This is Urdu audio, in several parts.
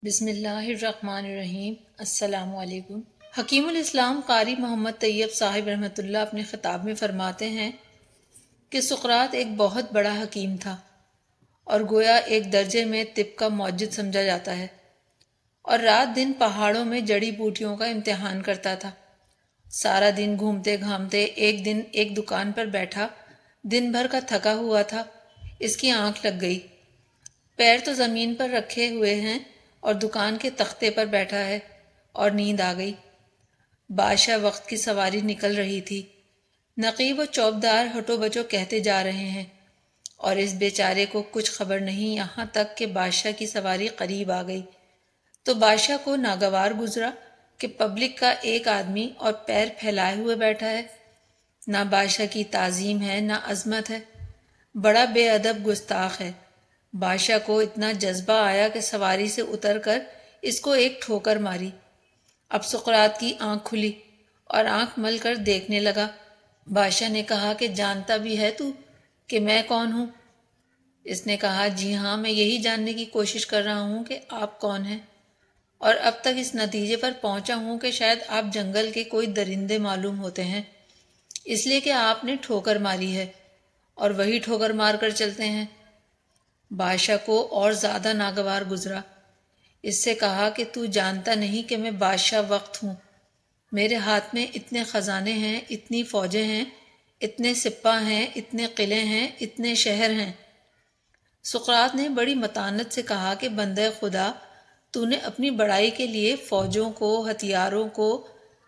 بسم اللہ الرحمن الرحیم۔ السلام علیکم۔ حکیم الاسلام قاری محمد طیب صاحب رحمۃ اللہ اپنے خطاب میں فرماتے ہیں کہ سقراط ایک بہت بڑا حکیم تھا اور گویا ایک درجے میں طب کا موجد سمجھا جاتا ہے، اور رات دن پہاڑوں میں جڑی بوٹیوں کا امتحان کرتا تھا۔ سارا دن گھومتے گھامتے ایک دن ایک دکان پر بیٹھا، دن بھر کا تھکا ہوا تھا، اس کی آنکھ لگ گئی۔ پیر تو زمین پر رکھے ہوئے ہیں اور دکان کے تختے پر بیٹھا ہے، اور نیند آ گئی۔ بادشاہ وقت کی سواری نکل رہی تھی، نقیب و چوبدار ہٹو بچو کہتے جا رہے ہیں، اور اس بیچارے کو کچھ خبر نہیں، یہاں تک کہ بادشاہ کی سواری قریب آ گئی تو بادشاہ کو ناگوار گزرا کہ پبلک کا ایک آدمی اور پیر پھیلائے ہوئے بیٹھا ہے۔ نہ بادشاہ کی تعظیم ہے نہ عظمت ہے، بڑا بے ادب گستاخ ہے۔ بادشاہ کو اتنا جذبہ آیا کہ سواری سے اتر کر اس کو ایک ٹھوکر ماری۔ اب سقراط کی آنکھ کھلی اور آنکھ مل کر دیکھنے لگا۔ بادشاہ نے کہا کہ جانتا بھی ہے تو کہ میں کون ہوں؟ اس نے کہا جی ہاں، میں یہی جاننے کی کوشش کر رہا ہوں کہ آپ کون ہیں، اور اب تک اس نتیجے پر پہنچا ہوں کہ شاید آپ جنگل کے کوئی درندے معلوم ہوتے ہیں، اس لیے کہ آپ نے ٹھوکر ماری ہے اور وہی ٹھوکر مار کر چلتے ہیں۔ بادشاہ کو اور زیادہ ناگوار گزرا۔ اس سے کہا کہ تو جانتا نہیں کہ میں بادشاہ وقت ہوں، میرے ہاتھ میں اتنے خزانے ہیں، اتنی فوجیں ہیں، اتنے سپاہ ہیں، اتنے قلعے ہیں، اتنے شہر ہیں۔ سقراط نے بڑی متانت سے کہا کہ بندہ خدا، تو نے اپنی بڑائی کے لیے فوجوں کو، ہتھیاروں کو،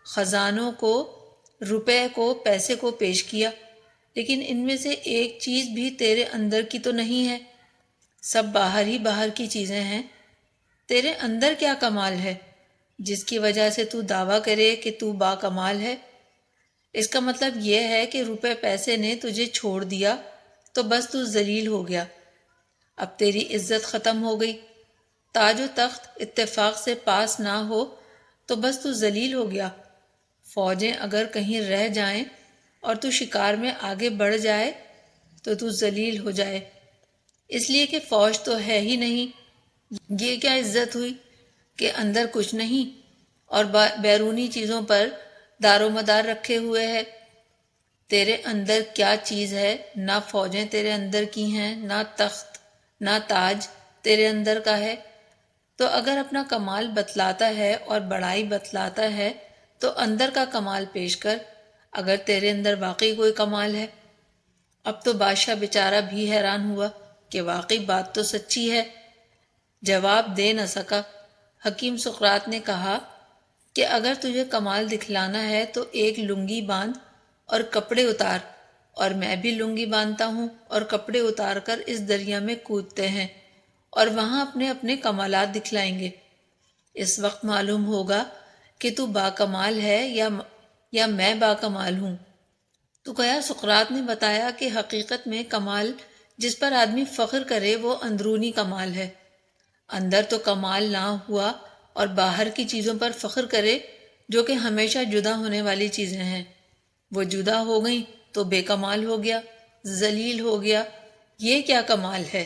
خزانوں کو، روپے کو، پیسے کو پیش کیا، لیکن ان میں سے ایک چیز بھی تیرے اندر کی تو نہیں ہے، سب باہر ہی باہر کی چیزیں ہیں۔ تیرے اندر کیا کمال ہے جس کی وجہ سے تو دعویٰ کرے کہ تو با کمال ہے؟ اس کا مطلب یہ ہے کہ روپے پیسے نے تجھے چھوڑ دیا تو بس تو ذلیل ہو گیا، اب تیری عزت ختم ہو گئی۔ تاج و تخت اتفاق سے پاس نہ ہو تو بس تو ذلیل ہو گیا۔ فوجیں اگر کہیں رہ جائیں اور تو شکار میں آگے بڑھ جائے تو ذلیل ہو جائے، اس لیے کہ فوج تو ہے ہی نہیں۔ یہ کیا عزت ہوئی کہ اندر کچھ نہیں اور بیرونی چیزوں پر دار و مدار رکھے ہوئے ہے۔ تیرے اندر کیا چیز ہے؟ نہ فوجیں تیرے اندر کی ہیں، نہ تخت، نہ تاج تیرے اندر کا ہے۔ تو اگر اپنا کمال بتلاتا ہے اور بڑائی بتلاتا ہے تو اندر کا کمال پیش کر، اگر تیرے اندر واقعی کوئی کمال ہے۔ اب تو بادشاہ بیچارہ بھی حیران ہوا کہ واقعی بات تو سچی ہے، جواب دے نہ سکا۔ حکیم سقراط نے کہا کہ اگر تجھے کمال دکھلانا ہے تو ایک لنگی باندھ اور کپڑے اتار، اور میں بھی لنگی باندھتا ہوں اور کپڑے اتار کر اس دریا میں کودتے ہیں، اور وہاں اپنے اپنے کمالات دکھلائیں گے۔ اس وقت معلوم ہوگا کہ تو با کمال ہے یا میں با کمال ہوں۔ تو گیا سقراط نے بتایا کہ حقیقت میں کمال جس پر آدمی فخر کرے وہ اندرونی کمال ہے۔ اندر تو کمال نہ ہوا اور باہر کی چیزوں پر فخر کرے جو کہ ہمیشہ جدا ہونے والی چیزیں ہیں، وہ جدا ہو گئیں تو بے کمال ہو گیا، ذلیل ہو گیا۔ یہ کیا کمال ہے؟